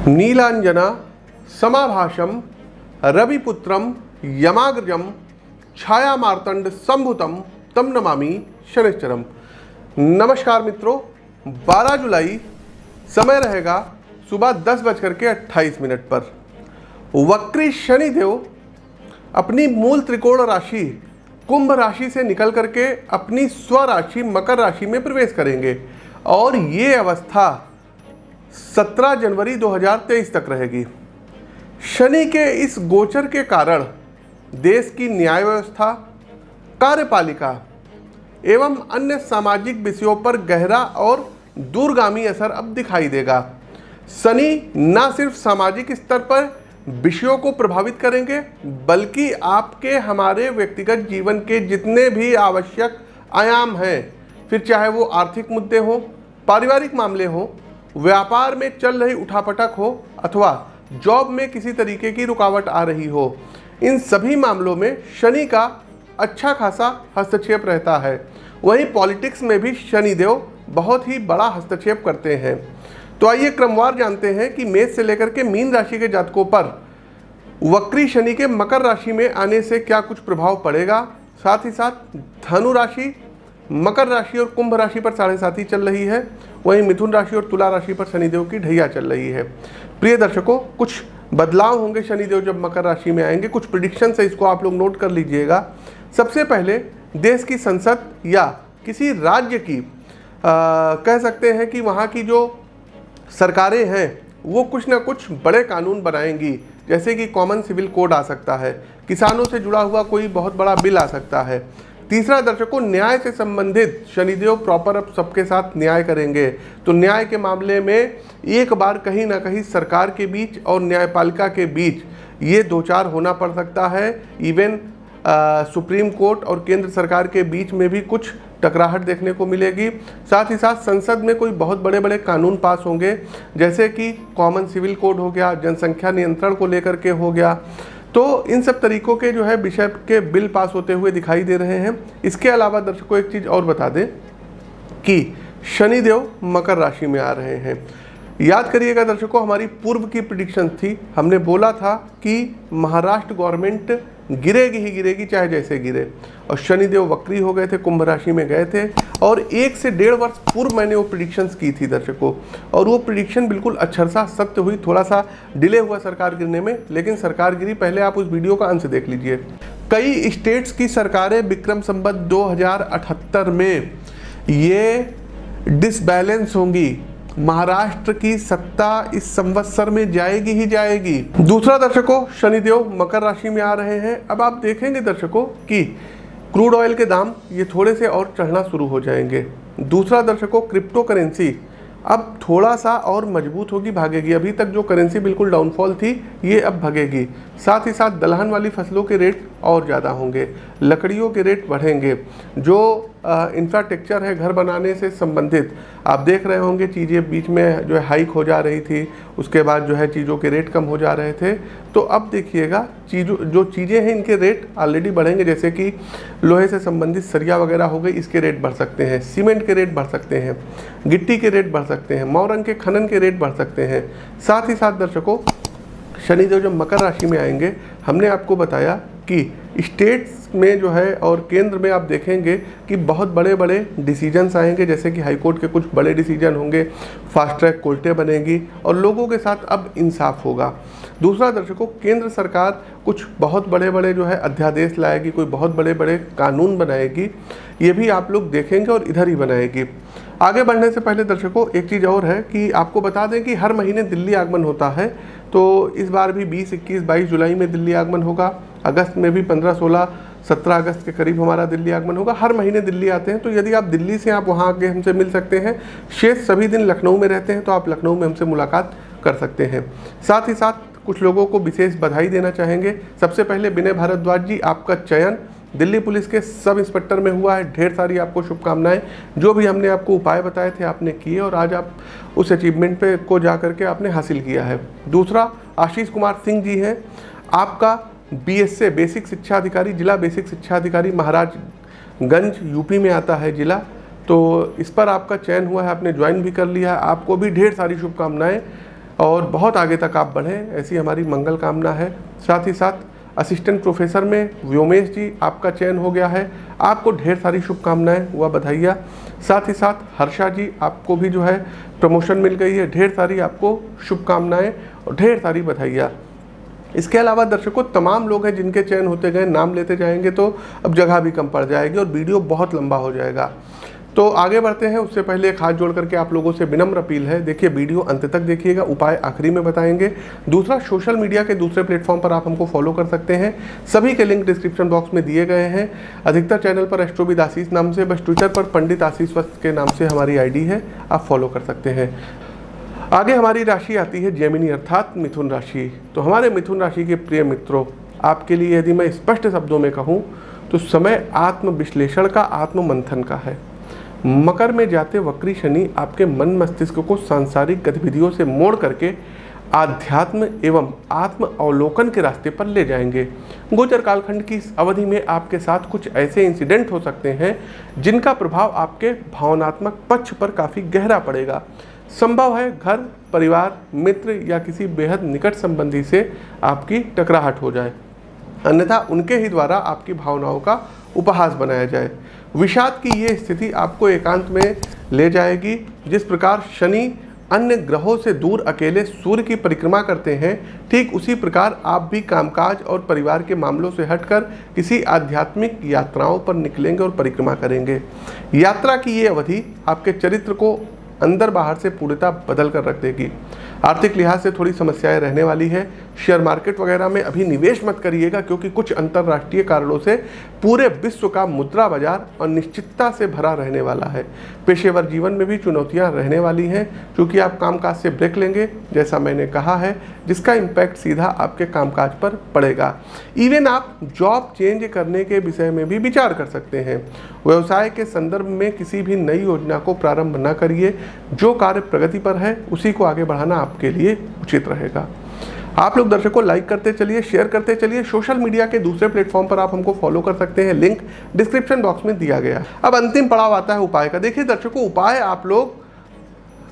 नीलांजना समाभाषम रविपुत्रम यमाग्रजम छाया मार्तंड संभुतम तम नमामि शनिश्चरम। नमस्कार मित्रों, 12 जुलाई समय रहेगा सुबह 10:28 पर। वक्री शनिदेव अपनी मूल त्रिकोण राशि कुंभ राशि से निकल करके अपनी स्वराशि मकर राशि में प्रवेश करेंगे और ये अवस्था 17 जनवरी 2023 तक रहेगी। शनि के इस गोचर के कारण देश की न्याय व्यवस्था, कार्यपालिका एवं अन्य सामाजिक विषयों पर गहरा और दूरगामी असर अब दिखाई देगा। शनि न सिर्फ सामाजिक स्तर पर विषयों को प्रभावित करेंगे बल्कि आपके हमारे व्यक्तिगत जीवन के जितने भी आवश्यक आयाम हैं, फिर चाहे वो आर्थिक मुद्दे हों, पारिवारिक मामले हों, व्यापार में चल रही उठापटक हो अथवा जॉब में किसी तरीके की रुकावट आ रही हो, इन सभी मामलों में शनि का अच्छा खासा हस्तक्षेप रहता है। वहीं पॉलिटिक्स में भी शनिदेव बहुत ही बड़ा हस्तक्षेप करते हैं। तो आइए क्रमवार जानते हैं कि मेष से लेकर के मीन राशि के जातकों पर वक्री शनि के मकर राशि में आने से क्या कुछ प्रभाव पड़ेगा। साथ ही साथ धनु राशि, मकर राशि और कुंभ राशि पर 7.5 चल रही है। वहीं मिथुन राशि और तुला राशि पर शनिदेव की ढैया चल रही है। प्रिय दर्शकों, कुछ बदलाव होंगे शनिदेव जब मकर राशि में आएंगे। कुछ प्रिडिक्शन है, इसको आप लोग नोट कर लीजिएगा। सबसे पहले देश की संसद या किसी राज्य की कह सकते हैं कि वहाँ की जो सरकारें हैं वो कुछ ना कुछ बड़े कानून बनाएंगी, जैसे कि कॉमन सिविल कोड आ सकता है, किसानों से जुड़ा हुआ कोई बहुत बड़ा बिल आ सकता है। तीसरा दर्शकों, न्याय से संबंधित शनिदेव प्रॉपर अब सबके साथ न्याय करेंगे। तो न्याय के मामले में एक बार कहीं ना कहीं सरकार के बीच और न्यायपालिका के बीच ये दो चार होना पड़ सकता है। इवन सुप्रीम कोर्ट और केंद्र सरकार के बीच में भी कुछ टकराहट देखने को मिलेगी। साथ ही साथ संसद में कोई बहुत बड़े बड़े कानून पास होंगे, जैसे कि कॉमन सिविल कोड हो गया, जनसंख्या नियंत्रण को लेकर के हो गया। तो इन सब तरीकों के जो है विषय के बिल पास होते हुए दिखाई दे रहे हैं। इसके अलावा दर्शकों एक चीज़ और बता दें कि शनिदेव मकर राशि में आ रहे हैं। याद करिएगा दर्शकों, हमारी पूर्व की प्रिडिक्शन थी, हमने बोला था कि महाराष्ट्र गवर्नमेंट गिरेगी ही गिरेगी, चाहे जैसे गिरे। और शनिदेव वक्री हो गए थे, कुंभ राशि में गए थे और 1 से 1.5 वर्ष पूर्व मैंने वो प्रिडिक्शंस की थी दर्शकों, और वो प्रिडिक्शन बिल्कुल अक्षरशः सत्य हुई। थोड़ा सा डिले हुआ सरकार गिरने में, लेकिन सरकार गिरी। पहले आप उस वीडियो का अंश देख लीजिए। कई स्टेट्स की सरकारें विक्रम संवत 2078 में ये डिसबैलेंस होंगी। महाराष्ट्र की सत्ता इस संवत्सर में जाएगी ही जाएगी। दूसरा दर्शकों, शनिदेव मकर राशि में आ रहे हैं। अब आप देखेंगे दर्शकों कि क्रूड ऑयल के दाम ये थोड़े से और चढ़ना शुरू हो जाएंगे। दूसरा दर्शकों, क्रिप्टो करेंसी अब थोड़ा सा और मजबूत होगी, भागेगी। अभी तक जो करेंसी बिल्कुल डाउनफॉल थी, ये अब भागेगी। साथ ही साथ दलहन वाली फसलों के रेट और ज़्यादा होंगे, लकड़ियों के रेट बढ़ेंगे। जो इंफ्रास्ट्रक्चर है घर बनाने से संबंधित, आप देख रहे होंगे चीज़ें बीच में जो है हाइक हो जा रही थी, उसके बाद जो है चीज़ों के रेट कम हो जा रहे थे। तो अब देखिएगा जो चीज़ें हैं इनके रेट ऑलरेडी बढ़ेंगे, जैसे कि लोहे से संबंधित सरिया वगैरह हो गई, इसके रेट बढ़ सकते हैं, सीमेंट के रेट बढ़ सकते हैं, गिट्टी के रेट बढ़ सकते हैं, मौरंग के खनन के रेट बढ़ सकते हैं। साथ ही साथ दर्शकों, शनिदेव जब मकर राशि में आएंगे, हमने आपको बताया कि स्टेट्स में जो है और केंद्र में आप देखेंगे कि बहुत बड़े बड़े डिसीजंस आएंगे, जैसे कि हाईकोर्ट के कुछ बड़े डिसीजन होंगे, फास्ट ट्रैक कोर्टें बनेंगी और लोगों के साथ अब इंसाफ होगा। दूसरा दर्शकों, केंद्र सरकार कुछ बहुत बड़े बड़े जो है अध्यादेश लाएगी, कोई बहुत बड़े बड़े कानून बनाएगी, ये भी आप लोग देखेंगे और इधर ही बनाएगी। आगे बढ़ने से पहले दर्शकों एक चीज़ और है कि आपको बता दें कि हर महीने दिल्ली आगमन होता है। तो इस बार भी 20, 21, 22 जुलाई में दिल्ली आगमन होगा। अगस्त में भी 15, 16, 17 अगस्त के करीब हमारा दिल्ली आगमन होगा। हर महीने दिल्ली आते हैं, तो यदि आप दिल्ली से आप वहाँ आके हमसे मिल सकते हैं। शेष सभी दिन लखनऊ में रहते हैं, तो आप लखनऊ में हमसे मुलाकात कर सकते हैं। साथ ही साथ कुछ लोगों को विशेष बधाई देना चाहेंगे। सबसे पहले विनय भारद्वाज जी, आपका चयन दिल्ली पुलिस के सब इंस्पेक्टर में हुआ है। ढेर सारी आपको शुभकामनाएं। जो भी हमने आपको उपाय बताए थे आपने किए और आज आप उस अचीवमेंट पे को जा करके आपने हासिल किया है। दूसरा, आशीष कुमार सिंह जी हैं, आपका BSA बेसिक शिक्षा अधिकारी, जिला बेसिक शिक्षा अधिकारी महाराजगंज यूपी में आता है जिला। तो इस पर आपका चयन हुआ है, आपने ज्वाइन भी कर लिया है। आपको भी ढेर सारी शुभकामनाएं। और बहुत आगे तक आप बढ़ें, ऐसी हमारी मंगल कामना है। साथ ही साथ असिस्टेंट प्रोफेसर में व्योमेश जी आपका चयन हो गया है, आपको ढेर सारी शुभकामनाएं व बधाइयाँ। साथ ही साथ हर्षा जी आपको भी जो है प्रमोशन मिल गई है, ढेर सारी आपको शुभकामनाएं और ढेर सारी बधाइयाँ। इसके अलावा दर्शकों तमाम लोग हैं जिनके चयन होते गए, नाम लेते जाएंगे तो अब जगह भी कम पड़ जाएगी और वीडियो बहुत लंबा हो जाएगा। तो आगे बढ़ते हैं, उससे पहले एक हाथ जोड़ करके आप लोगों से विनम्र अपील है, देखिए वीडियो अंत तक देखिएगा, उपाय आखिरी में बताएंगे। दूसरा, सोशल मीडिया के दूसरे प्लेटफॉर्म पर आप हमको फॉलो कर सकते हैं, सभी के लिंक डिस्क्रिप्शन बॉक्स में दिए गए हैं। अधिकतर चैनल पर एस्ट्रोविद आशीष नाम से, बस ट्विटर पर पंडित आशीष वस्त के नाम से हमारी आईडी है, आप फॉलो कर सकते हैं। आगे हमारी राशि आती है जेमिनी अर्थात मिथुन राशि। तो हमारे मिथुन राशि के प्रिय मित्रों, आपके लिए यदि मैं स्पष्ट शब्दों में कहूँ तो समय आत्म विश्लेषण का, आत्म मंथन का है। मकर में जाते वक्री शनि आपके मन मस्तिष्क को सांसारिक गतिविधियों से मोड़ करके आध्यात्म एवं आत्म अवलोकन के रास्ते पर ले जाएंगे। गोचर कालखंड की इस अवधि में आपके साथ कुछ ऐसे इंसिडेंट हो सकते हैं जिनका प्रभाव आपके भावनात्मक पक्ष पर काफ़ी गहरा पड़ेगा। संभव है घर, परिवार, मित्र या किसी बेहद निकट संबंधी से आपकी टकराहट हो जाए, अन्यथा उनके ही द्वारा आपकी भावनाओं का उपहास बनाया जाए। विषाद की ये स्थिति आपको एकांत में ले जाएगी। जिस प्रकार शनि अन्य ग्रहों से दूर अकेले सूर्य की परिक्रमा करते हैं, ठीक उसी प्रकार आप भी कामकाज और परिवार के मामलों से हटकर किसी आध्यात्मिक यात्राओं पर निकलेंगे और परिक्रमा करेंगे। यात्रा की ये अवधि आपके चरित्र को अंदर बाहर से पूर्णतः बदल कर रख देगी। आर्थिक लिहाज से थोड़ी समस्याएं रहने वाली है। शेयर मार्केट वगैरह में अभी निवेश मत करिएगा, क्योंकि कुछ अंतर्राष्ट्रीय कारणों से पूरे विश्व का मुद्रा बाजार अनिश्चितता से भरा रहने वाला है। पेशेवर जीवन में भी चुनौतियां रहने वाली हैं, क्योंकि आप कामकाज से ब्रेक लेंगे, जैसा मैंने कहा है, जिसका इम्पैक्ट सीधा आपके कामकाज पर पड़ेगा। इवन आप जॉब चेंज करने के विषय में भी विचार कर सकते हैं। व्यवसाय के संदर्भ में किसी भी नई योजना को प्रारंभ न करिए, जो कार्य प्रगति पर है उसी को आगे बढ़ाना आपके लिए उचित रहेगा। आप लोग दर्शकों लाइक करते चलिए, शेयर करते चलिए। सोशल मीडिया के दूसरे प्लेटफॉर्म पर आप हमको फॉलो कर सकते हैं, लिंक डिस्क्रिप्शन बॉक्स में दिया गया। अब अंतिम पड़ाव आता है उपाय का। देखिए दर्शकों, उपाय आप लोग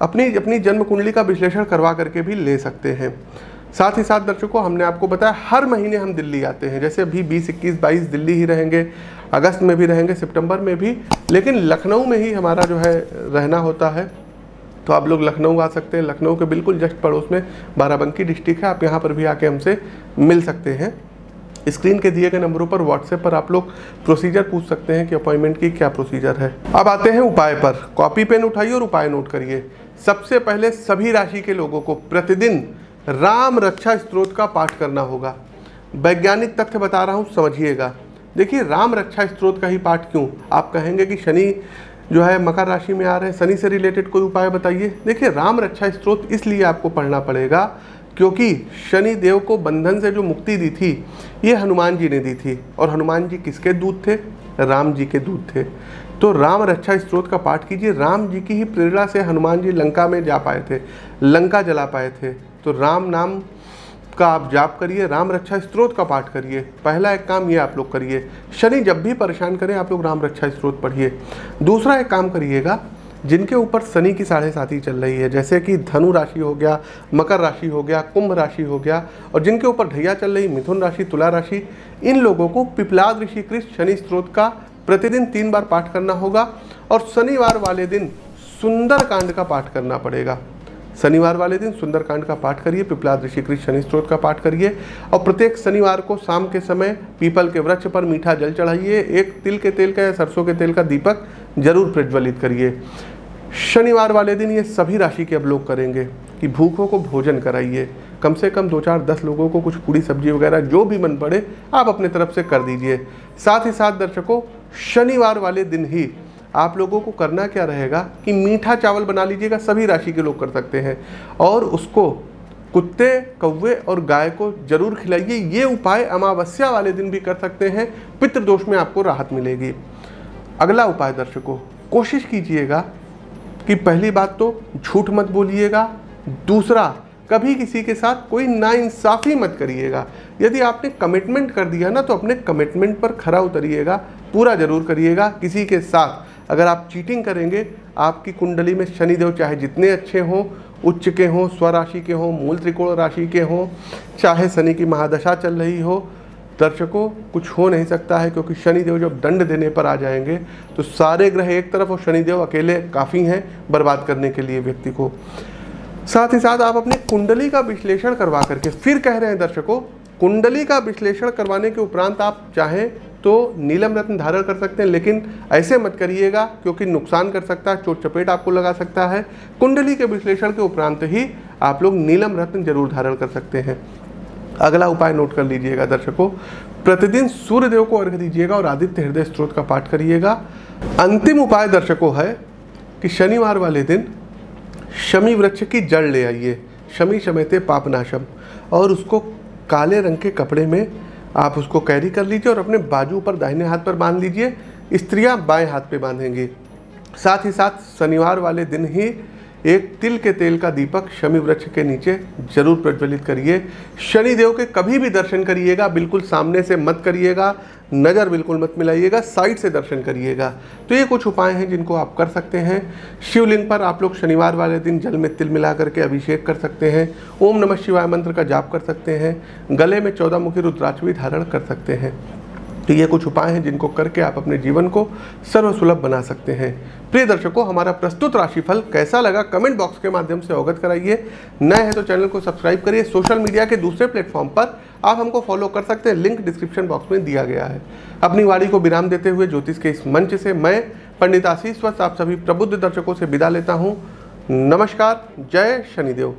अपनी जन्म कुंडली का विश्लेषण करवा करके भी ले सकते हैं। साथ ही साथ दर्शकों, हमने आपको बताया हर महीने हम दिल्ली आते हैं, जैसे अभी 20, 21, 22 दिल्ली ही रहेंगे, अगस्त में भी रहेंगे, सितंबर में भी, लेकिन लखनऊ में ही हमारा जो है रहना होता है। तो आप लोग लखनऊ आ सकते हैं। लखनऊ के बिल्कुल जस्ट पड़ोस में बाराबंकी डिस्ट्रिक्ट है, आप यहाँ पर भी आके हमसे मिल सकते हैं। स्क्रीन के दिए गए नंबरों पर व्हाट्सएप पर आप लोग प्रोसीजर पूछ सकते हैं कि अपॉइंटमेंट की क्या प्रोसीजर है। अब आते हैं उपाय पर। कॉपी पेन उठाइए और उपाय नोट करिए। सबसे पहले सभी राशि के लोगों को प्रतिदिन राम रक्षा स्तोत्र का पाठ करना होगा। वैज्ञानिक तथ्य बता रहा हूँ, समझिएगा। देखिए, राम रक्षा स्तोत्र का ही पाठ क्यों? आप कहेंगे कि शनि जो है मकर राशि में आ रहे हैं, शनि से रिलेटेड कोई उपाय बताइए। देखिए, राम रक्षा स्तोत्र इसलिए आपको पढ़ना पड़ेगा क्योंकि शनि देव को बंधन से जो मुक्ति दी थी, ये हनुमान जी ने दी थी। और हनुमान जी किसके दूत थे? राम जी के दूत थे। तो राम रक्षा स्तोत्र का पाठ कीजिए। राम जी की ही प्रेरणा से हनुमान जी लंका में जा पाए थे, लंका जला पाए थे। तो राम नाम का आप जाप करिए, राम रक्षा स्तोत्र का पाठ करिए। पहला एक काम ये आप लोग करिए। शनि जब भी परेशान करें आप लोग राम रक्षा स्तोत्र पढ़िए। दूसरा एक काम करिएगा, जिनके ऊपर शनि की 7.5 चल रही है, जैसे कि धनु राशि हो गया, मकर राशि हो गया, कुंभ राशि हो गया, और जिनके ऊपर ढैया चल रही मिथुन राशि, तुला राशि, इन लोगों को पिपलाद ऋषि कृत शनि स्तोत्र का प्रतिदिन 3 बार पाठ करना होगा। और शनिवार वाले दिन सुंदरकांड का पाठ करना पड़ेगा। शनिवार वाले दिन सुंदरकांड का पाठ करिए, पिपलाद ऋषि कृत शनि स्तोत्र का पाठ करिए। और प्रत्येक शनिवार को शाम के समय पीपल के वृक्ष पर मीठा जल चढ़ाइए। एक तिल के तेल का या सरसों के तेल का दीपक जरूर प्रज्वलित करिए। शनिवार वाले दिन ये सभी राशि के अब लोग करेंगे कि भूखों को भोजन कराइए। कम से कम 2, 4, 10 लोगों को कुछ पूरी सब्जी वगैरह जो भी मन पड़े आप अपने तरफ से कर दीजिए। साथ ही साथ दर्शकों, शनिवार वाले दिन ही आप लोगों को करना क्या रहेगा कि मीठा चावल बना लीजिएगा। सभी राशि के लोग कर सकते हैं, और उसको कुत्ते, कौवे और गाय को जरूर खिलाइए। ये उपाय अमावस्या वाले दिन भी कर सकते हैं, पितृदोष में आपको राहत मिलेगी। अगला उपाय दर्शकों, कोशिश कीजिएगा कि पहली बात तो झूठ मत बोलिएगा। दूसरा, कभी किसी के साथ कोई नाइंसाफ़ी मत करिएगा। यदि आपने कमिटमेंट कर दिया ना, तो अपने कमिटमेंट पर खरा उतरिएगा, पूरा जरूर करिएगा। किसी के साथ अगर आप चीटिंग करेंगे, आपकी कुंडली में शनिदेव चाहे जितने अच्छे हों उच्च के हों, स्वराशि के हों, मूल त्रिकोण राशि के हों, चाहे शनि की महादशा चल रही हो, दर्शकों कुछ हो नहीं सकता है, क्योंकि शनिदेव जब दंड देने पर आ जाएंगे तो सारे ग्रह एक तरफ और शनिदेव अकेले काफ़ी हैं बर्बाद करने के लिए व्यक्ति को। साथ ही साथ आप अपनी कुंडली का विश्लेषण करवा करके, फिर कह रहे हैं दर्शकों, कुंडली का विश्लेषण करवाने के उपरांत आप चाहें तो नीलम रत्न धारण कर सकते हैं, लेकिन ऐसे मत करिएगा क्योंकि नुकसान कर सकता है, चोट चपेट आपको लगा सकता है। कुंडली के विश्लेषण के उपरांत ही आप लोग नीलम रत्न जरूर धारण कर सकते हैं। अगला उपाय नोट कर लीजिएगा दर्शकों, प्रतिदिन सूर्यदेव को अर्घ्य दीजिएगा और आदित्य हृदय स्तोत्र का पाठ करिएगा। अंतिम उपाय दर्शकों है कि शनिवार वाले दिन शमी वृक्ष की जड़ ले आइए, शमी शमेते पापनाशम, और उसको काले रंग के कपड़े में आप उसको कैरी कर लीजिए और अपने बाजू पर दाहिने हाथ पर बांध लीजिए। स्त्रियां बाएं हाथ पे बांधेंगी। साथ ही साथ शनिवार वाले दिन ही एक तिल के तेल का दीपक शमी वृक्ष के नीचे जरूर प्रज्वलित करिए। शनिदेव के कभी भी दर्शन करिएगा, बिल्कुल सामने से मत करिएगा, नज़र बिल्कुल मत मिलाइएगा, साइड से दर्शन करिएगा। तो ये कुछ उपाय हैं जिनको आप कर सकते हैं। शिवलिंग पर आप लोग शनिवार वाले दिन जल में तिल मिला करके अभिषेक कर सकते हैं। ओम नमः शिवाय मंत्र का जाप कर सकते हैं। गले में 14 मुखी रुद्राक्ष भी धारण कर सकते हैं। तो ये कुछ उपाय हैं जिनको करके आप अपने जीवन को सर्वसुलभ बना सकते हैं। प्रिय दर्शकों, हमारा प्रस्तुत राशिफल कैसा लगा कमेंट बॉक्स के माध्यम से अवगत कराइए। नए हैं तो चैनल को सब्सक्राइब करिए। सोशल मीडिया के दूसरे प्लेटफॉर्म पर आप हमको फॉलो कर सकते हैं, लिंक डिस्क्रिप्शन बॉक्स में दिया गया है। अपनी वाणी को विराम देते हुए ज्योतिष के इस मंच से मैं पंडित आशीष वत्स आप सभी प्रबुद्ध दर्शकों से विदा लेता हूँ। नमस्कार, जय शनिदेव।